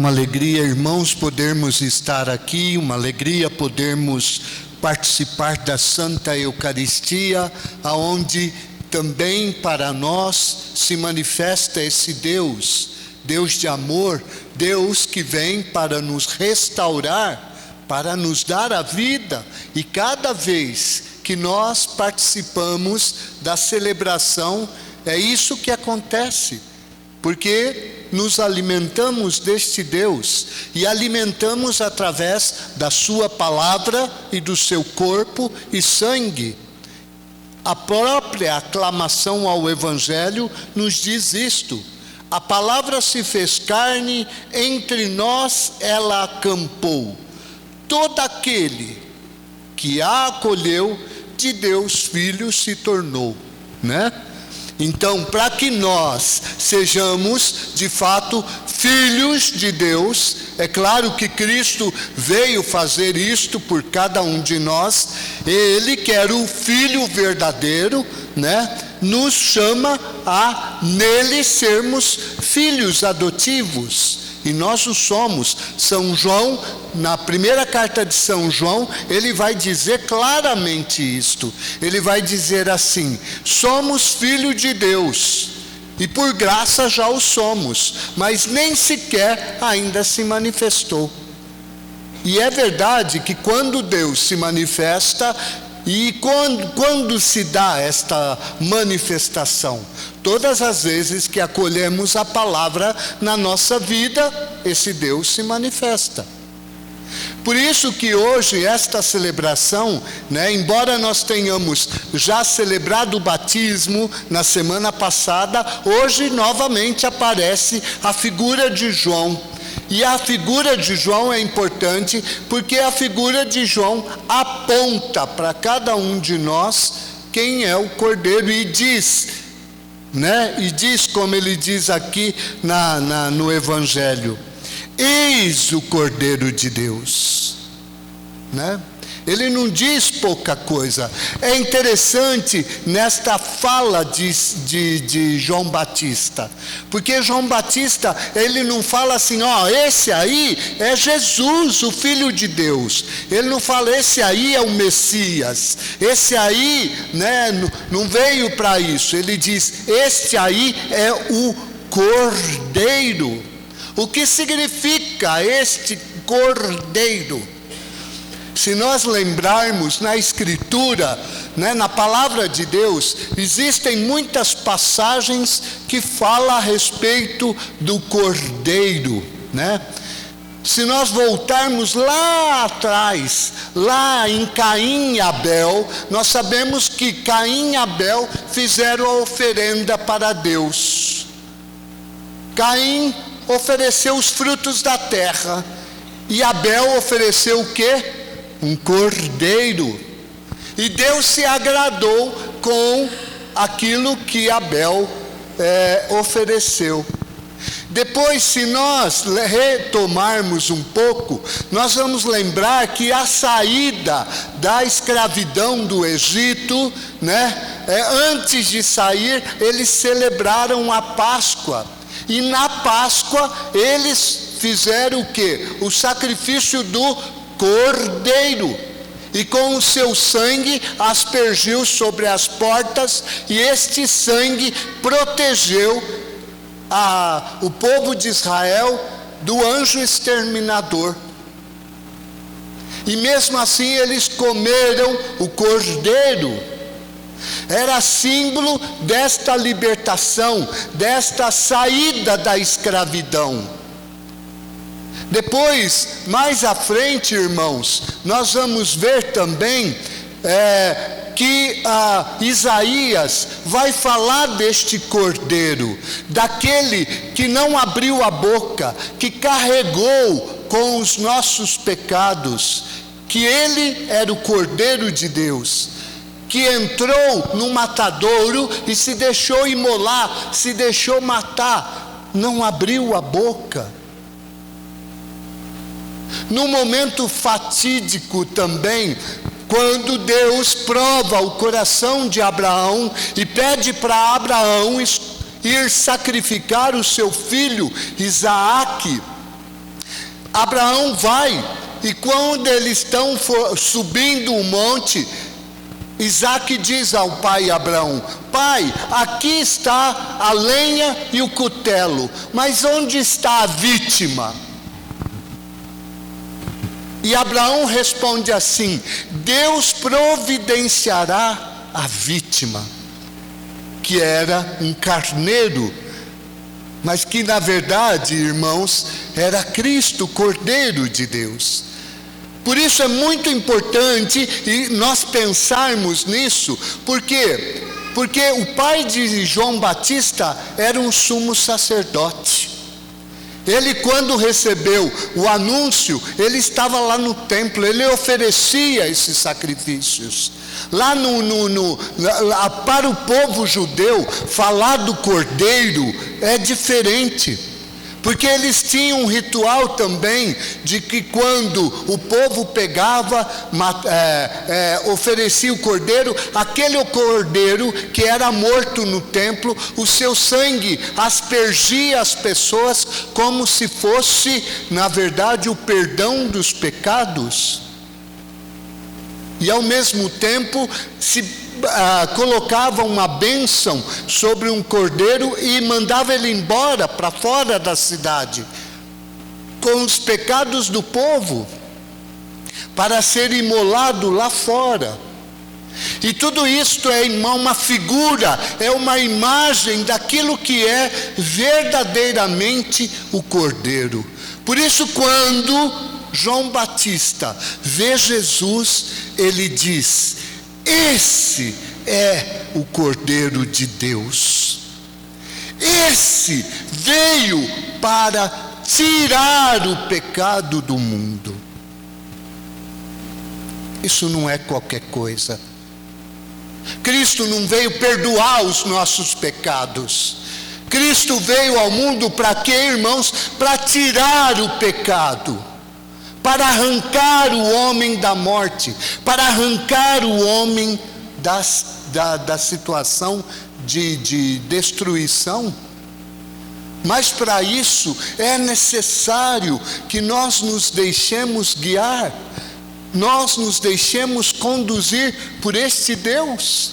Uma alegria, irmãos, podermos estar aqui, uma alegria podermos participar da Santa Eucaristia, aonde também para nós se manifesta esse Deus, Deus de amor, Deus que vem para nos restaurar, para nos dar a vida. E cada vez que nós participamos da celebração, é isso que acontece, porque nos alimentamos deste Deus e alimentamos através da sua palavra e do seu corpo e sangue. A própria aclamação ao Evangelho nos diz isto: a palavra se fez carne, entre nós ela acampou. Todo aquele que a acolheu, de Deus Filho se tornou, né? Então, para que nós sejamos, de fato, filhos de Deus, é claro que Cristo veio fazer isto por cada um de nós. Ele, que era o Filho verdadeiro, né, nos chama a nele sermos filhos adotivos. E nós o somos. São João, na primeira carta de São João, ele vai dizer claramente isto. Ele vai dizer assim: somos filhos de Deus, e por graça já o somos, mas nem sequer ainda se manifestou. E é verdade que quando Deus se manifesta, e quando se dá esta manifestação? Todas as vezes que acolhemos a palavra na nossa vida, esse Deus se manifesta. Por isso que hoje esta celebração, né, embora nós tenhamos já celebrado o batismo na semana passada, hoje novamente aparece a figura de João. E a figura de João é importante porque a figura de João aponta para cada um de nós quem é o Cordeiro e diz, né? E diz, como ele diz aqui no Evangelho: eis o Cordeiro de Deus, né? Ele não diz pouca coisa. É interessante nesta fala de João Batista, porque João Batista, ele não fala assim: ó, esse aí é Jesus, o Filho de Deus. Ele não fala: esse aí é o Messias, esse aí, né, não veio para isso. Ele diz: este aí é o Cordeiro. O que significa este Cordeiro? Se nós lembrarmos na Escritura, né, na Palavra de Deus, existem muitas passagens que falam a respeito do Cordeiro, né? Se nós voltarmos lá atrás, lá em Caim e Abel, nós sabemos que Caim e Abel fizeram a oferenda para Deus. Caim ofereceu os frutos da terra, e Abel ofereceu o quê? Um cordeiro. E Deus se agradou com aquilo que Abel ofereceu. Depois, se nós retomarmos um pouco, nós vamos lembrar que a saída da escravidão do Egito, né, antes de sair, eles celebraram a Páscoa. E na Páscoa eles fizeram o quê? O sacrifício do Cordeiro, e com o seu sangue aspergiu sobre as portas, e este sangue protegeu o povo de Israel do anjo exterminador. E mesmo assim eles comeram o Cordeiro. Era símbolo desta libertação, desta saída da escravidão. Depois, mais à frente, irmãos, nós vamos ver também que Isaías vai falar deste Cordeiro, daquele que não abriu a boca, que carregou com os nossos pecados, que ele era o Cordeiro de Deus, que entrou no matadouro e se deixou imolar, se deixou matar, não abriu a boca. No momento fatídico também, quando Deus prova o coração de Abraão e pede para Abraão ir sacrificar o seu filho Isaque, Abraão vai, e quando eles estão subindo o monte, Isaac diz ao pai Abraão: pai, aqui está a lenha e o cutelo, mas onde está a vítima? E Abraão responde assim: Deus providenciará a vítima, que era um carneiro, mas que na verdade, irmãos, era Cristo, o Cordeiro de Deus. Por isso é muito importante nós pensarmos nisso. Por quê? Porque o pai de João Batista era um sumo sacerdote. Ele, quando recebeu o anúncio, ele estava lá no templo, ele oferecia esses sacrifícios. Lá para o povo judeu, falar do cordeiro é diferente, porque eles tinham um ritual também, de que quando o povo pegava, oferecia o cordeiro, aquele cordeiro que era morto no templo, o seu sangue aspergia as pessoas, como se fosse, na verdade, o perdão dos pecados. E ao mesmo tempo colocava uma bênção sobre um cordeiro e mandava ele embora para fora da cidade, com os pecados do povo, para ser imolado lá fora. E tudo isto é, irmão, uma figura, é uma imagem daquilo que é verdadeiramente o cordeiro. Por isso, quando João Batista vê Jesus, ele diz: esse é o Cordeiro de Deus. Esse veio para tirar o pecado do mundo. Isso não é qualquer coisa. Cristo não veio perdoar os nossos pecados. Cristo veio ao mundo para quê, irmãos? Para tirar o pecado, para arrancar o homem da morte, para arrancar o homem da situação de destruição. Mas para isso é necessário que nós nos deixemos guiar, nós nos deixemos conduzir por este Deus.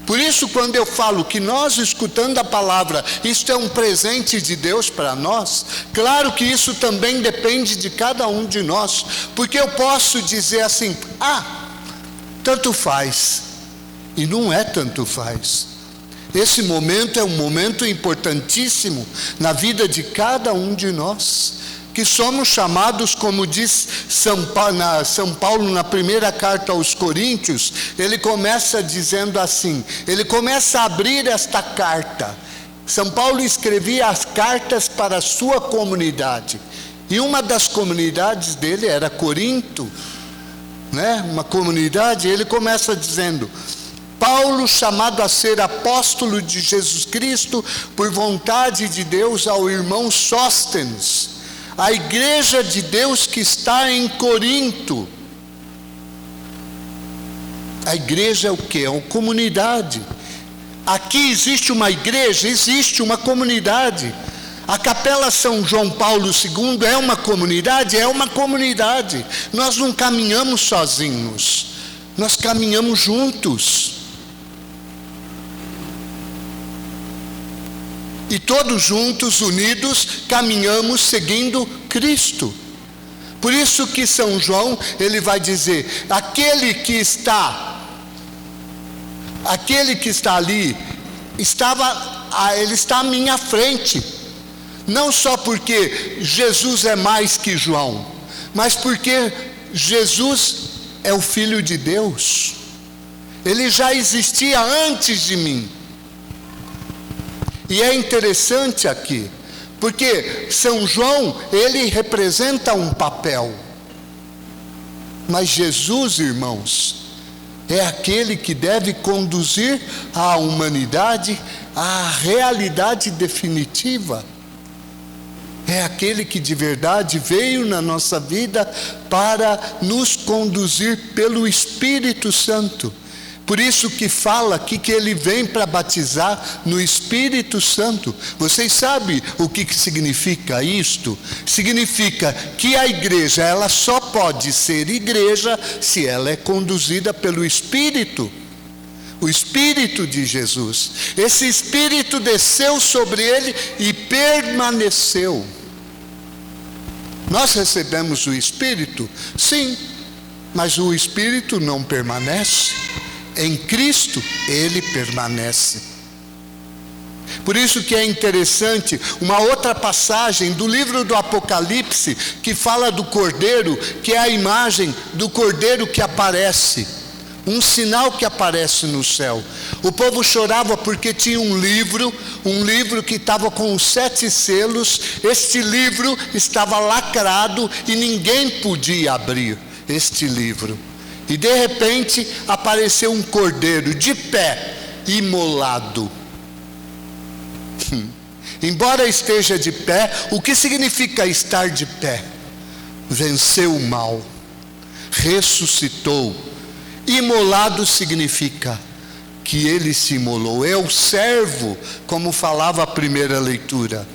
Por isso, quando eu falo que nós, escutando a palavra, isto é um presente de Deus para nós, claro que isso também depende de cada um de nós, porque eu posso dizer assim: tanto faz, e não é tanto faz. Esse momento é um momento importantíssimo na vida de cada um de nós, que somos chamados, como diz São Paulo na primeira carta aos Coríntios, ele começa dizendo assim, ele começa a abrir esta carta. São Paulo escrevia as cartas para a sua comunidade, e uma das comunidades dele era Corinto, né? Uma comunidade. Ele começa dizendo: Paulo, chamado a ser apóstolo de Jesus Cristo, por vontade de Deus, ao irmão Sóstenes, a igreja de Deus que está em Corinto. A igreja é o quê? É uma comunidade. Aqui existe uma igreja, existe uma comunidade. A Capela São João Paulo II é uma comunidade? É uma comunidade. Nós não caminhamos sozinhos, nós caminhamos juntos. E todos juntos, unidos, caminhamos seguindo Cristo. Por isso que São João, ele vai dizer: aquele que está ali, ele está à minha frente. Não só porque Jesus é mais que João, mas porque Jesus é o Filho de Deus. Ele já existia antes de mim. E é interessante aqui, porque São João, ele representa um papel, mas Jesus, irmãos, é aquele que deve conduzir a humanidade à realidade definitiva. É aquele que de verdade veio na nossa vida para nos conduzir pelo Espírito Santo. Por isso que fala aqui que ele vem para batizar no Espírito Santo. Vocês sabem o que significa isto? Significa que a igreja, ela só pode ser igreja se ela é conduzida pelo Espírito. O Espírito de Jesus. Esse Espírito desceu sobre ele e permaneceu. Nós recebemos o Espírito? Sim, mas o Espírito não permanece. Em Cristo, ele permanece. Por isso que é interessante uma outra passagem do livro do Apocalipse, que fala do Cordeiro, que é a imagem do Cordeiro que aparece. Um sinal que aparece no céu. O povo chorava porque tinha um livro que estava com os 7 selos. Este livro estava lacrado e ninguém podia abrir este livro. E de repente apareceu um cordeiro de pé, imolado. Embora esteja de pé, o que significa estar de pé? Venceu o mal, ressuscitou. Imolado significa que ele se imolou. É o servo, como falava a primeira leitura.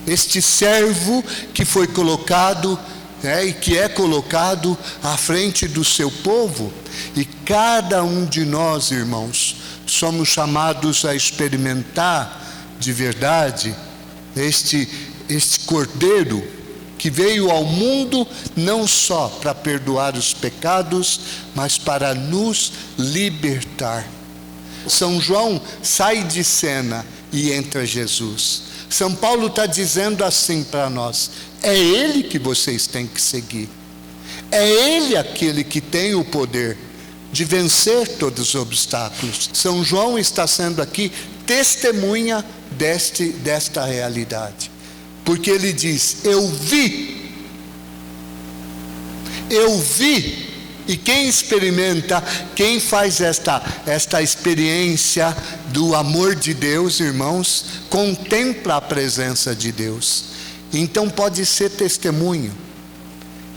Este servo que foi colocado, e que é colocado à frente do seu povo. E cada um de nós, irmãos, somos chamados a experimentar de verdade este Cordeiro que veio ao mundo não só para perdoar os pecados, mas para nos libertar. São João sai de cena e entra Jesus. São Paulo está dizendo assim para nós: é Ele que vocês têm que seguir. É Ele aquele que tem o poder de vencer todos os obstáculos. São João está sendo aqui testemunha desta realidade. Porque ele diz: eu vi, e quem experimenta, quem faz esta experiência do amor de Deus, irmãos, contempla a presença de Deus, então pode ser testemunho,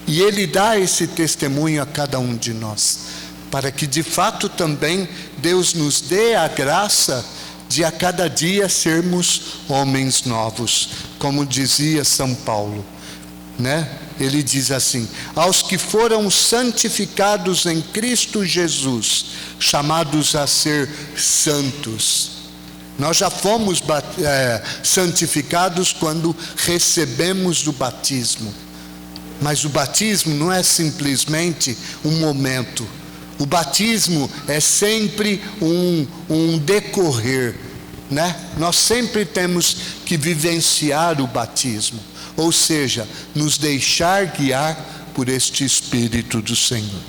e ele dá esse testemunho a cada um de nós, para que de fato também Deus nos dê a graça de a cada dia sermos homens novos, como dizia São Paulo, né? Ele diz assim: aos que foram santificados em Cristo Jesus, chamados a ser santos. Nós já fomos santificados quando recebemos o batismo, mas o batismo não é simplesmente um momento. O batismo é sempre um decorrer, né? Nós sempre temos que vivenciar o batismo, ou seja, nos deixar guiar por este Espírito do Senhor.